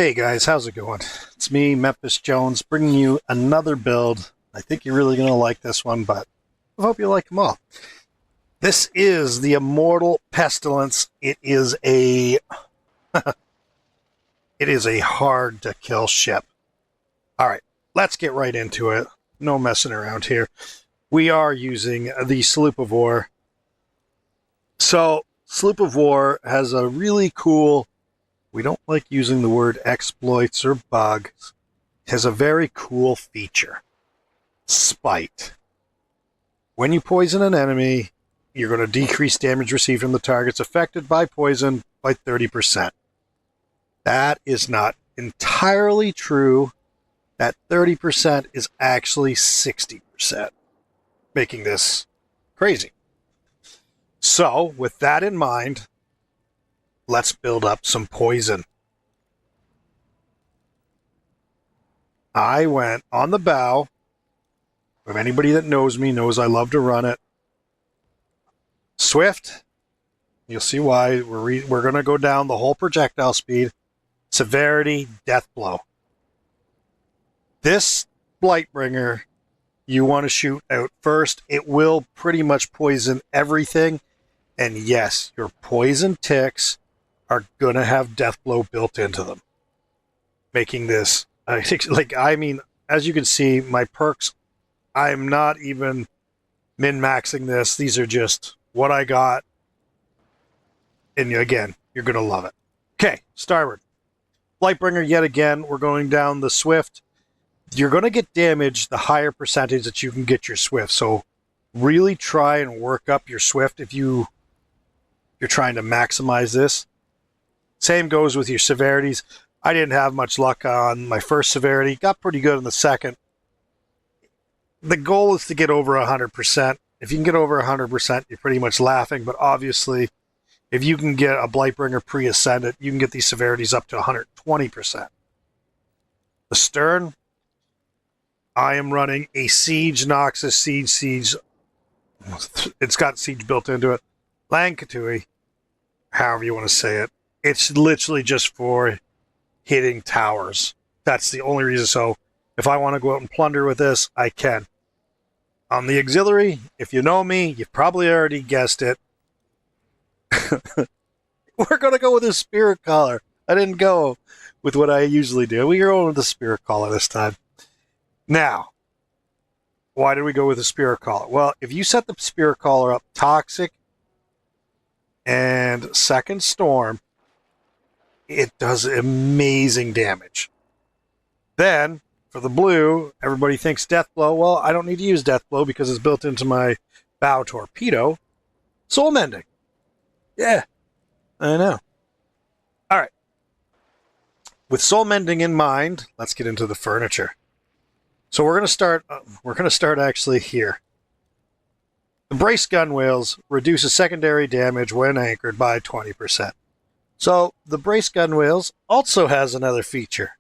Hey guys, how's it going? It's me, Memphis Jones, bringing you another build. I think you're really going to like this one, but I hope you like them all. This is the Immortal Pestilence. It is a it is a hard to kill ship. All right, let's get right into it. No messing around here. We are using the Sloop of War. So, Sloop of War has a really cool, we don't like using the word exploits or bugs. It has a very cool feature. Spite. When you poison an enemy, you're going to decrease damage received from the targets affected by poison by 30%. That is not entirely true. That 30% is actually 60%, making this crazy. So, with that in mind, let's build up some poison. I went on the bow. If anybody that knows me knows I love to run it. Swift. You'll see why. We're going to go down the whole projectile speed. Severity, death blow. This Blightbringer, you want to shoot out first. It will pretty much poison everything. And yes, your poison ticks are going to have death blow built into them. Making this, as you can see, my perks, I'm not even min-maxing this. These are just what I got. And again, you're going to love it. Okay, starboard. Blightbringer, yet again, we're going down the Swift. You're going to get damage the higher percentage that you can get your Swift. So really try and work up your Swift if you're trying to maximize this. Same goes with your severities. I didn't have much luck on my first severity. Got pretty good on the second. The goal is to get over 100%. If you can get over 100%, you're pretty much laughing. But obviously, if you can get a Blightbringer pre-ascendant, you can get these severities up to 120%. The stern, I am running a Siege Noxus Siege. It's got Siege built into it. Lankatui, however you want to say it. It's literally just for hitting towers. That's the only reason. So if I want to go out and plunder with this, I can. On the auxiliary, if you know me, you've probably already guessed it. We're going to go with a Spirit Collar. I didn't go with what I usually do. We're going with the Spirit Collar this time. Now, why did we go with the Spirit Collar? Well, if you set the Spirit Collar up Toxic and Second Storm, it does amazing damage. Then, for the blue, everybody thinks Death Blow. Well, I don't need to use Death Blow because it's built into my bow torpedo. Soul Mending. Yeah, I know. All right. With Soul Mending in mind, let's get into the furniture. So we're going to start. Actually here. The Brace Gunwales reduces secondary damage when anchored by 20%. So the Brace Gunwales also has another feature.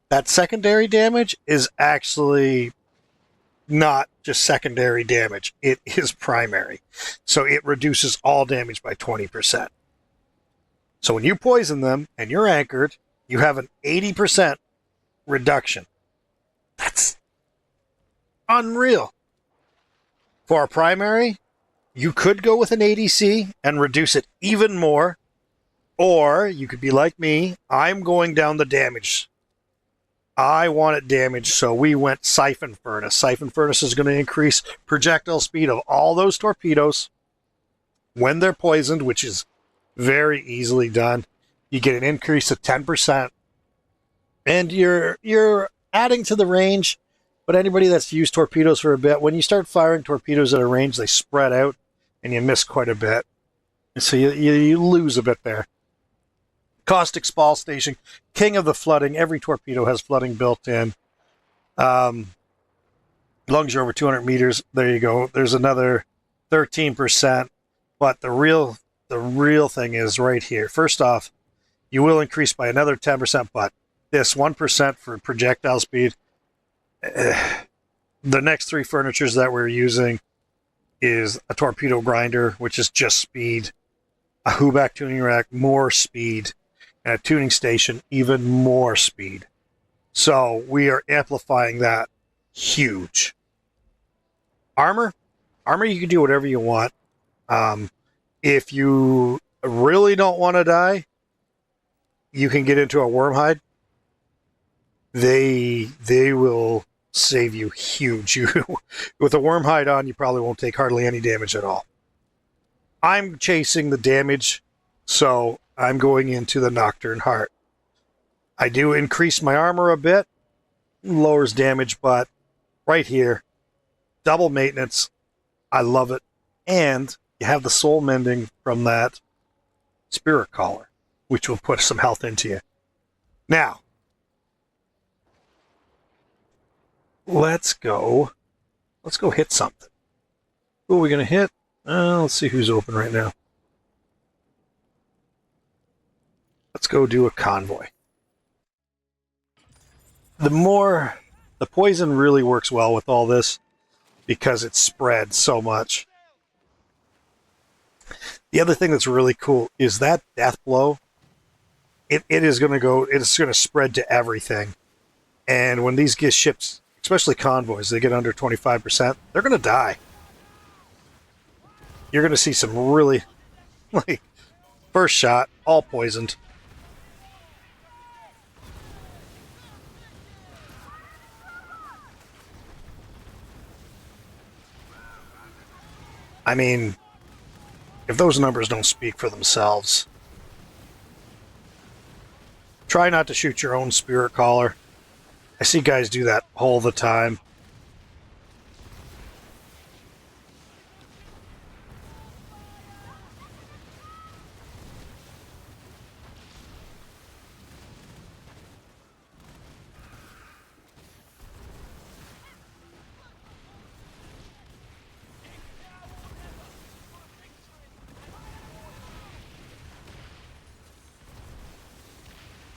That secondary damage is actually not just secondary damage. It is primary. So it reduces all damage by 20%. So when you poison them and you're anchored, you have an 80% reduction. That's unreal. For a primary, you could go with an ADC and reduce it even more. Or you could be like me. I'm going down the damage. I want it damaged, so we went Siphon Furnace. Siphon Furnace is going to increase projectile speed of all those torpedoes when they're poisoned, which is very easily done. You get an increase of 10%. And you're adding to the range. But anybody that's used torpedoes for a bit, when you start firing torpedoes at a range, they spread out and you miss quite a bit. And so you lose a bit there. Caustic Spall Station, King of the Flooding. Every torpedo has flooding built in. Lungs are over 200 meters. There you go. There's another 13%. But the real thing is right here. First off, you will increase by another 10%, but this 1% for projectile speed. The next three furnitures that we're using is a torpedo grinder, which is just speed, a Huback tuning rack, more speed, and a tuning station, even more speed. So we are amplifying that huge. Armor, you can do whatever you want. If you really don't want to die, you can get into a wormhide. They will save you huge. You with a wormhide on, you probably won't take hardly any damage at all. I'm chasing the damage, so I'm going into the Nocturne Heart. I do increase my armor a bit, lowers damage, but right here, double maintenance. I love it. And you have the soul mending from that spirit collar, which will put some health into you. Now, let's go hit something. Who are we going to hit? Let's see who's open right now. Let's go do a convoy. The poison really works well with all this because it spreads so much. The other thing that's really cool is that death blow. It is going to spread to everything. And when these get ships, especially convoys, they get under 25%, they're going to die. You're going to see some really, like, first shot, all poisoned. I mean, if those numbers don't speak for themselves, try not to shoot your own spirit collar. I see guys do that all the time.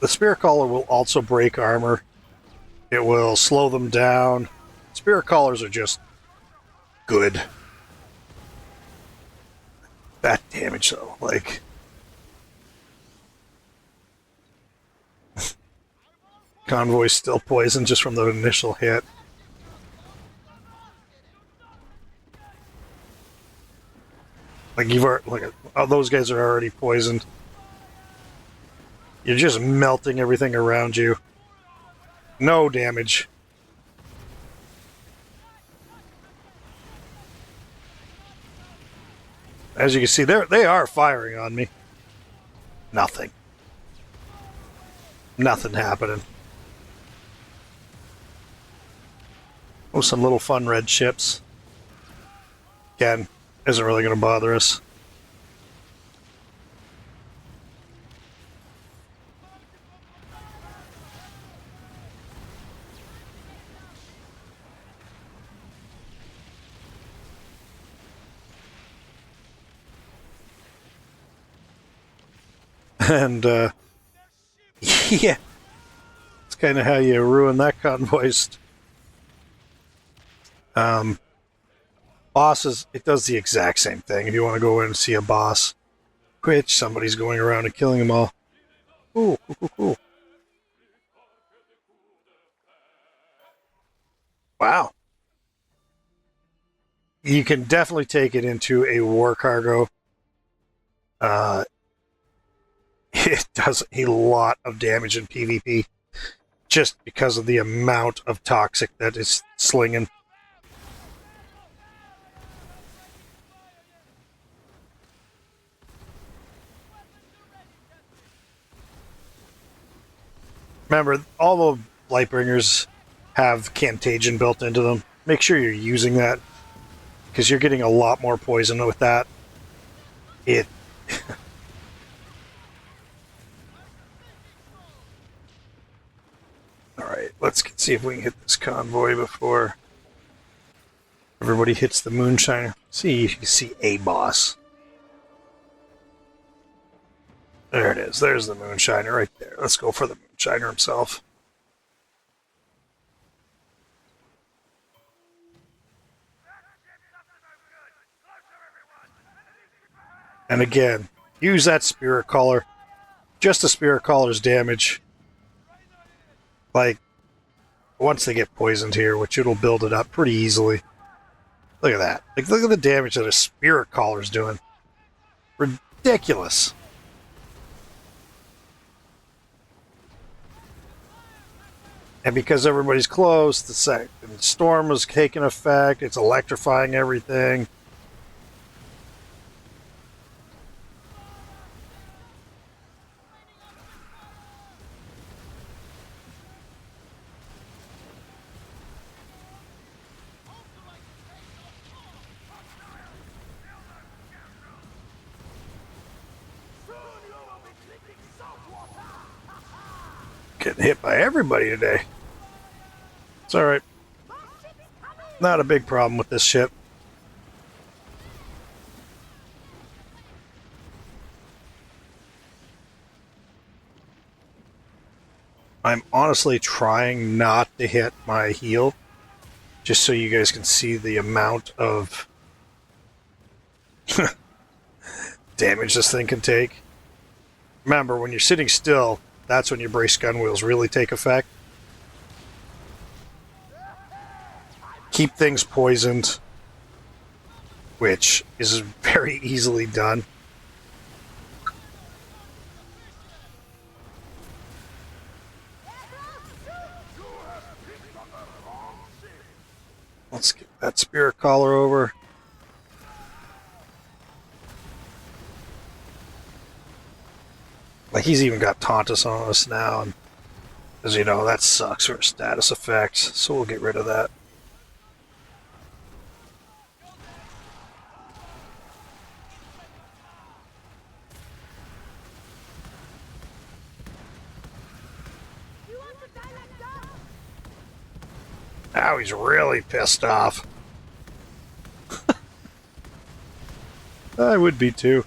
The Spirit Collar will also break armor. It will slow them down. Spirit Collars are just good. That damage, though, like... Convoy's still poisoned just from the initial hit. Like, those guys are already poisoned. You're just melting everything around you. No damage. As you can see, they are firing on me. Nothing. Nothing happening. Oh, some little fun red ships. Again, isn't really going to bother us. And, yeah. It's kind of how you ruin that convoy's. Bosses, it does the exact same thing. If you want to go in and see a boss, which somebody's going around and killing them all. Ooh, cool, cool, cool. Wow. You can definitely take it into a war cargo. It does a lot of damage in PvP just because of the amount of toxic that is slinging. Remember, all the Lightbringers have Contagion built into them. Make sure you're using that, because you're getting a lot more poison with that. It... Alright, let's see if we can hit this convoy before everybody hits the Moonshiner. See if you can see a boss. There it is. There's the Moonshiner right there. Let's go for the Moonshiner himself. And again, use that Spirit Collar. just the spirit caller's damage. Like, once they get poisoned here, which it'll build it up pretty easily. Look at that. Like, look at the damage that a spirit caller's doing. Ridiculous. And because everybody's close, the storm was taking effect. It's electrifying everything. Getting hit by everybody today. It's alright. Not a big problem with this ship. I'm honestly trying not to hit my heel, just so you guys can see the amount of damage this thing can take. Remember, when you're sitting still, that's when your brace gun wheels really take effect. Keep things poisoned, which is very easily done. Let's get that spirit collar over. Like, he's even got Tauntus on us now, and as you know, that sucks for status effects, so we'll get rid of that. Now he's really pissed off. I would be too.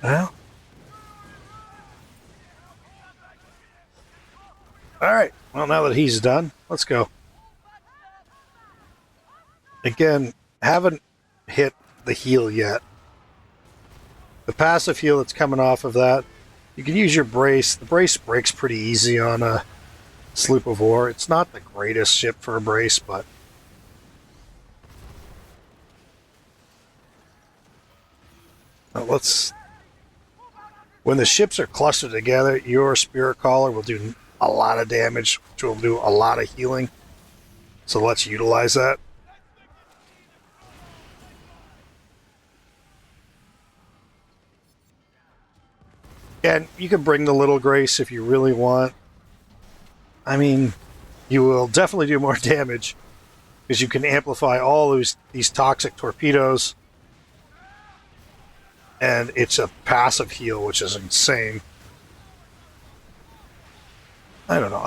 Well. Alright. Well, now that he's done, let's go. Again, haven't hit the heal yet. The passive heal that's coming off of that, you can use your brace. The brace breaks pretty easy on a Sloop of War. It's not the greatest ship for a brace, but let's... When the ships are clustered together, your spirit collar will do a lot of damage, which will do a lot of healing. So let's utilize that. And you can bring the Little Grace if you really want. I mean, you will definitely do more damage because you can amplify all these toxic torpedoes. And it's a passive heal, which is insane. I don't know.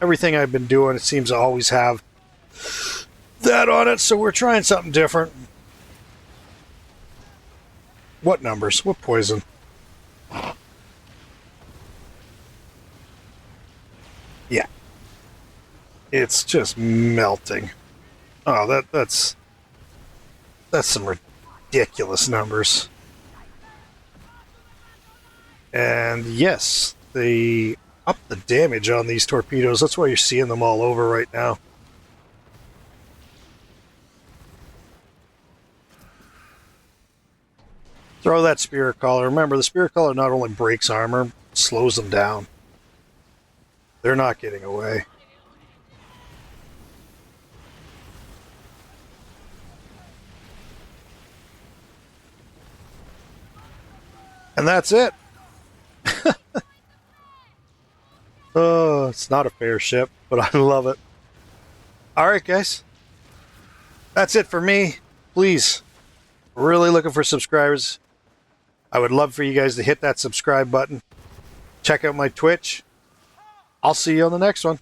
Everything I've been doing, it seems to always have that on it, so we're trying something different. What numbers? What poison? Yeah. It's just melting. Oh, that's some ridiculous numbers. And yes, they up the damage on these torpedoes. That's why you're seeing them all over right now. Throw that spirit collar. Remember, the spirit collar not only breaks armor, slows them down. They're not getting away. And that's it. Oh, it's not a fair ship, but I love it. Alright, guys. That's it for me. Please, really looking for subscribers. I would love for you guys to hit that subscribe button. Check out my Twitch. I'll see you on the next one.